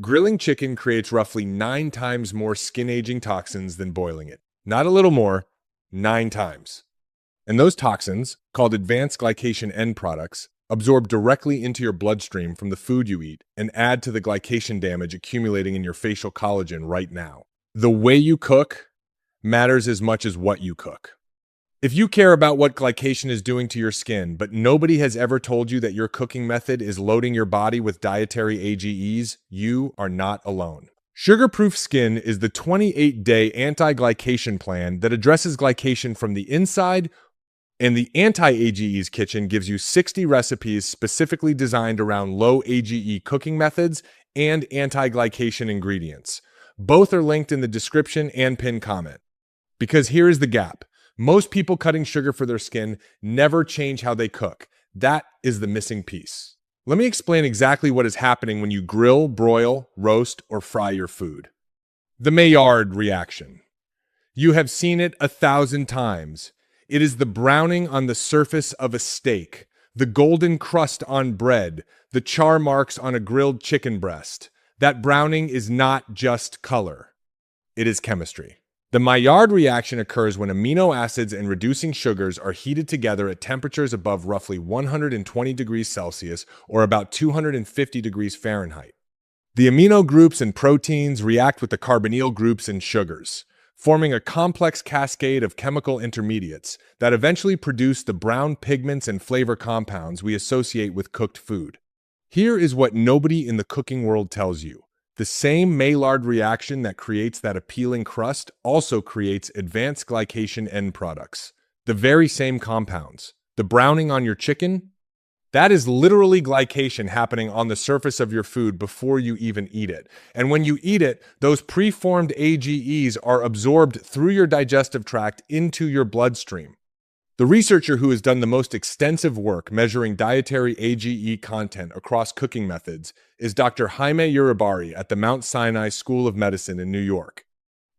Grilling chicken creates roughly 9 times more skin-aging toxins than boiling it. Not a little more, 9 times. And those toxins, called Advanced Glycation End-products, absorb directly into your bloodstream from the food you eat and add to the glycation damage accumulating in your facial collagen right now. The way you cook matters as much as what you cook. If you care about what glycation is doing to your skin, but nobody has ever told you that your cooking method is loading your body with dietary AGEs, you are not alone. Sugar-Proof Skin is the 28-day anti-glycation plan that addresses glycation from the inside, and the Anti-AGEs Kitchen gives you 60 recipes specifically designed around low AGE cooking methods and anti-glycation ingredients. Both are linked in the description and pinned comment. Because here is the gap. Most people cutting sugar for their skin never change how they cook. That is the missing piece. Let me explain exactly what is happening when you grill, broil, roast, or fry your food. The Maillard reaction. You have seen it 1,000 times. It is the browning on the surface of a steak, the golden crust on bread, the char marks on a grilled chicken breast. That browning is not just color. It is chemistry. The Maillard reaction occurs when amino acids and reducing sugars are heated together at temperatures above roughly 120 degrees Celsius or about 250 degrees Fahrenheit. The amino groups and proteins react with the carbonyl groups and sugars, forming a complex cascade of chemical intermediates that eventually produce the brown pigments and flavor compounds we associate with cooked food. Here is what nobody in the cooking world tells you. The same Maillard reaction that creates that appealing crust also creates advanced glycation end-products. The very same compounds. The browning on your chicken? That is literally glycation happening on the surface of your food before you even eat it. And when you eat it, those preformed AGEs are absorbed through your digestive tract into your bloodstream. The researcher who has done the most extensive work measuring dietary AGE content across cooking methods is Dr. Jaime Uribarri at the Mount Sinai School of Medicine in New York.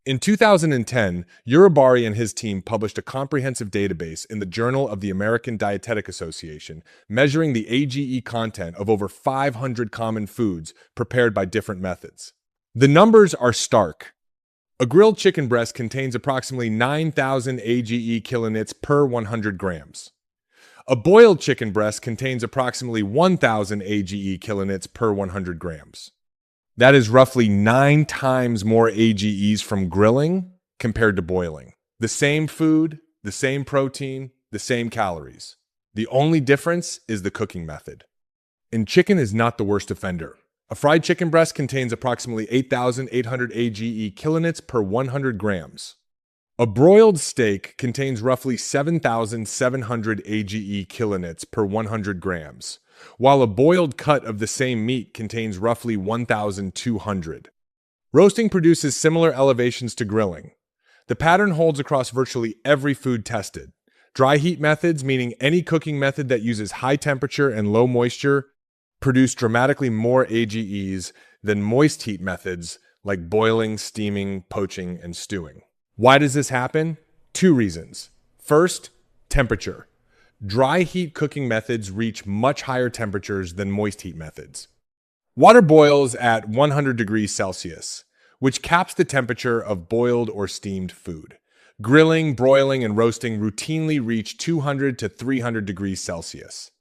In 2010, Uribarri and his team published a comprehensive database in the Journal of the American Dietetic Association measuring the AGE content of over 500 common foods prepared by different methods. The numbers are stark. A grilled chicken breast contains approximately 9,000 AGE kilounits per 100 grams. A boiled chicken breast contains approximately 1,000 AGE kilounits per 100 grams. That is roughly 9 times more AGEs from grilling compared to boiling. The same food, the same protein, the same calories. The only difference is the cooking method. And chicken is not the worst offender. A fried chicken breast contains approximately 8,800 AGE kilounits per 100 grams. A broiled steak contains roughly 7,700 AGE kilounits per 100 grams, while a boiled cut of the same meat contains roughly 1,200. Roasting produces similar elevations to grilling. The pattern holds across virtually every food tested. Dry heat methods, meaning any cooking method that uses high temperature and low moisture, produce dramatically more AGEs than moist heat methods like boiling, steaming, poaching, and stewing. Why does this happen? 2 reasons. First, temperature. Dry heat cooking methods reach much higher temperatures than moist heat methods. Water boils at 100 degrees Celsius, which caps the temperature of boiled or steamed food. Grilling, broiling, and roasting routinely reach 200 to 300 degrees Celsius.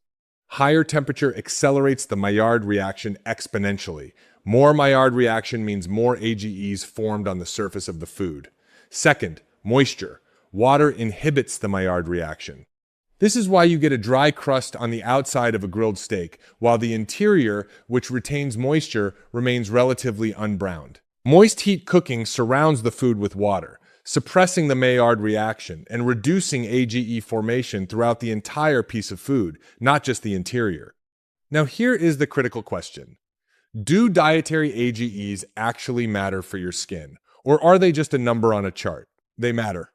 Higher temperature accelerates the Maillard reaction exponentially. More Maillard reaction means more AGEs formed on the surface of the food. Second, moisture. Water inhibits the Maillard reaction. This is why you get a dry crust on the outside of a grilled steak, while the interior, which retains moisture, remains relatively unbrowned. Moist heat cooking surrounds the food with water, suppressing the Maillard reaction and reducing AGE formation throughout the entire piece of food, not just the interior. Now here is the critical question. Do dietary AGEs actually matter for your skin, or are they just a number on a chart? They matter.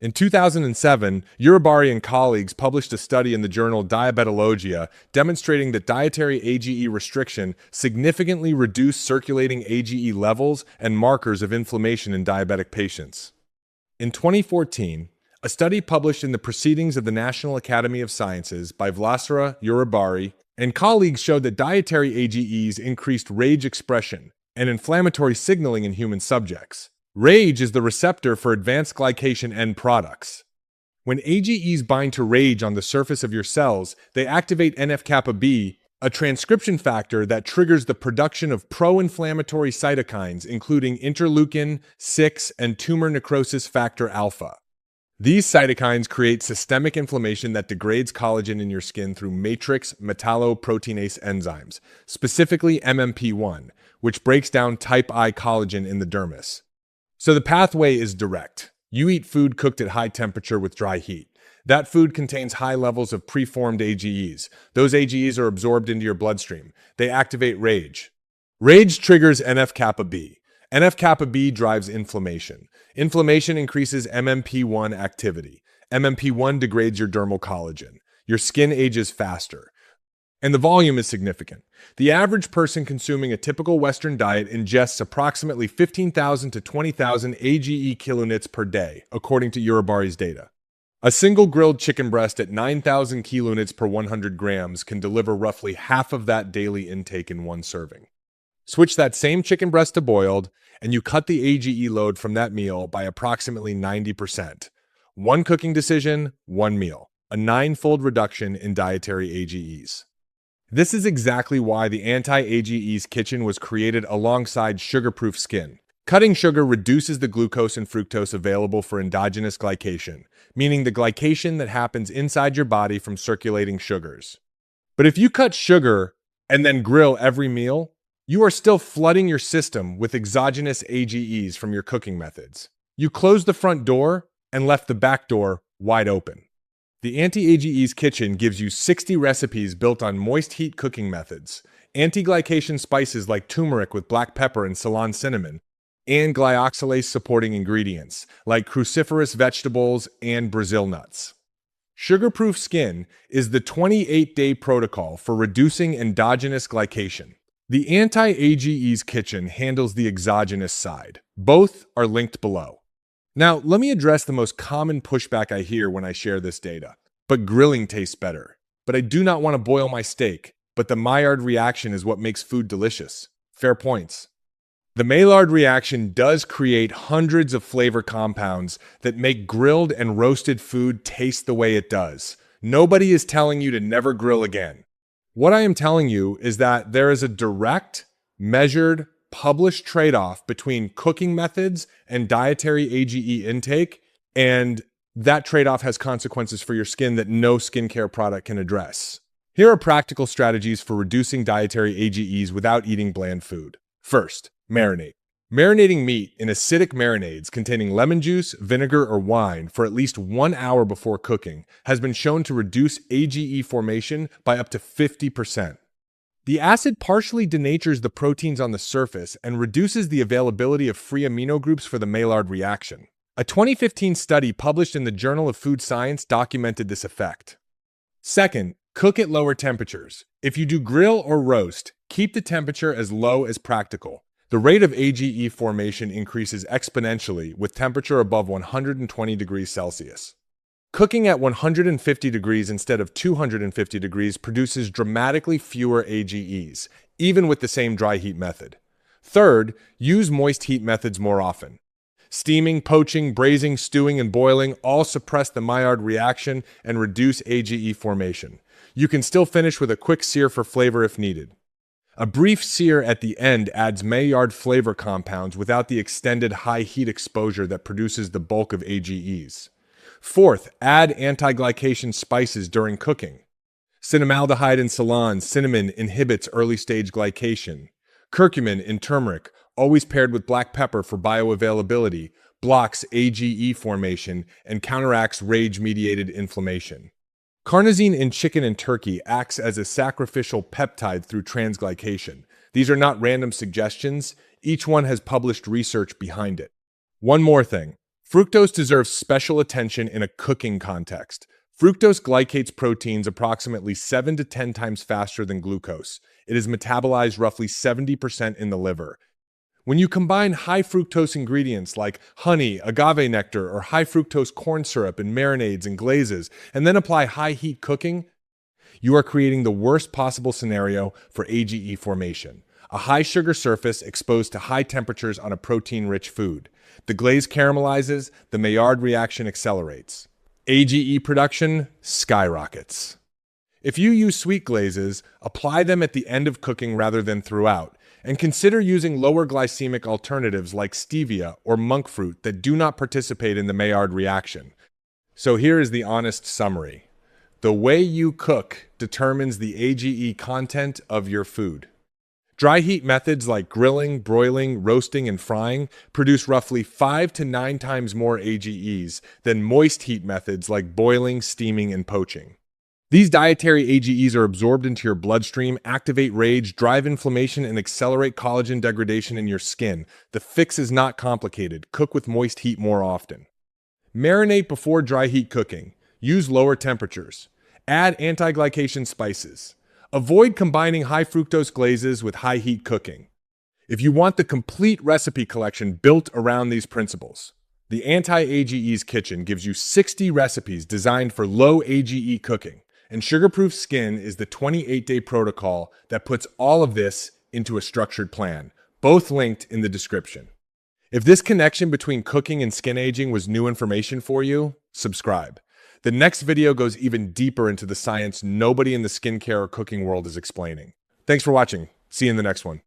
In 2007, Uribarri and colleagues published a study in the journal Diabetologia demonstrating that dietary AGE restriction significantly reduced circulating AGE levels and markers of inflammation in diabetic patients. In 2014, a study published in the Proceedings of the National Academy of Sciences by Uribarri and colleagues showed that dietary AGEs increased RAGE expression, and inflammatory signaling in human subjects. RAGE is the receptor for advanced glycation end products. When AGEs bind to RAGE on the surface of your cells, they activate NF-kappa-B, a transcription factor that triggers the production of pro-inflammatory cytokines, including interleukin-6 and tumor necrosis factor alpha. These cytokines create systemic inflammation that degrades collagen in your skin through matrix metalloproteinase enzymes, specifically MMP1, which breaks down type I collagen in the dermis. So the pathway is direct. You eat food cooked at high temperature with dry heat. That food contains high levels of preformed AGEs. Those AGEs are absorbed into your bloodstream. They activate RAGE. RAGE triggers NF-kappa-B. NF-kappa-B drives inflammation. Inflammation increases MMP1 activity. MMP1 degrades your dermal collagen. Your skin ages faster. And the volume is significant. The average person consuming a typical Western diet ingests approximately 15,000 to 20,000 AGE kilounits per day, according to Uribarri's data. A single grilled chicken breast at 9,000 kilounits per 100 grams can deliver roughly half of that daily intake in one serving. Switch that same chicken breast to boiled, and you cut the AGE load from that meal by approximately 90%. One cooking decision, one meal. A 9-fold reduction in dietary AGEs. This is exactly why the Anti-AGEs kitchen was created alongside sugar-proof skin. Cutting sugar reduces the glucose and fructose available for endogenous glycation, meaning the glycation that happens inside your body from circulating sugars. But if you cut sugar and then grill every meal, you are still flooding your system with exogenous AGEs from your cooking methods. You closed the front door and left the back door wide open. The Anti-AGEs kitchen gives you 60 recipes built on moist heat cooking methods, anti-glycation spices like turmeric with black pepper and Ceylon cinnamon, and glyoxylase-supporting ingredients like cruciferous vegetables and Brazil nuts. Sugar-proof skin is the 28-day protocol for reducing endogenous glycation. The Anti-AGEs kitchen handles the exogenous side. Both are linked below. Now, let me address the most common pushback I hear when I share this data. But grilling tastes better. But I do not want to boil my steak. But the Maillard reaction is what makes food delicious. Fair points. The Maillard reaction does create hundreds of flavor compounds that make grilled and roasted food taste the way it does. Nobody is telling you to never grill again. What I am telling you is that there is a direct, measured, published trade-off between cooking methods and dietary AGE intake, and that trade-off has consequences for your skin that no skincare product can address. Here are practical strategies for reducing dietary AGEs without eating bland food. First, marinate. Marinating meat in acidic marinades containing lemon juice, vinegar, or wine for at least 1 hour before cooking has been shown to reduce AGE formation by up to 50%. The acid partially denatures the proteins on the surface and reduces the availability of free amino groups for the Maillard reaction. A 2015 study published in the Journal of Food Science documented this effect. Second, cook at lower temperatures. If you do grill or roast, keep the temperature as low as practical. The rate of AGE formation increases exponentially with temperature above 120 degrees Celsius. Cooking at 150 degrees instead of 250 degrees produces dramatically fewer AGEs, even with the same dry heat method. Third, use moist heat methods more often. Steaming, poaching, braising, stewing, and boiling all suppress the Maillard reaction and reduce AGE formation. You can still finish with a quick sear for flavor if needed. A brief sear at the end adds Maillard flavor compounds without the extended high heat exposure that produces the bulk of AGEs. Fourth, add anti-glycation spices during cooking. Cinnamaldehyde in Ceylon cinnamon inhibits early-stage glycation. Curcumin in turmeric, always paired with black pepper for bioavailability, blocks AGE formation and counteracts RAGE-mediated inflammation. Carnosine in chicken and turkey acts as a sacrificial peptide through transglycation. These are not random suggestions. Each one has published research behind it. One more thing. Fructose deserves special attention in a cooking context. Fructose glycates proteins approximately 7 to 10 times faster than glucose. It is metabolized roughly 70% in the liver. When you combine high fructose ingredients like honey, agave nectar, or high fructose corn syrup in marinades and glazes, and then apply high heat cooking, you are creating the worst possible scenario for AGE formation. a high-sugar surface exposed to high temperatures on a protein-rich food. The glaze caramelizes, the Maillard reaction accelerates. AGE production skyrockets. If you use sweet glazes, apply them at the end of cooking rather than throughout, and consider using lower glycemic alternatives like stevia or monk fruit that do not participate in the Maillard reaction. So here is the honest summary. The way you cook determines the AGE content of your food. Dry heat methods like grilling, broiling, roasting, and frying produce roughly 5 to 9 times more AGEs than moist heat methods like boiling, steaming, and poaching. These dietary AGEs are absorbed into your bloodstream, activate rage, drive inflammation, and accelerate collagen degradation in your skin. The fix is not complicated. Cook with moist heat more often. Marinate before dry heat cooking. Use lower temperatures. Add anti-glycation spices. Avoid combining high fructose glazes with high heat cooking. If you want the complete recipe collection built around these principles, the Anti-AGE's Kitchen gives you 60 recipes designed for low AGE cooking, and Sugar-Proof Skin is the 28-day protocol that puts all of this into a structured plan, both linked in the description. If this connection between cooking and skin aging was new information for you, subscribe. The next video goes even deeper into the science nobody in the skincare or cooking world is explaining. Thanks for watching. See you in the next one.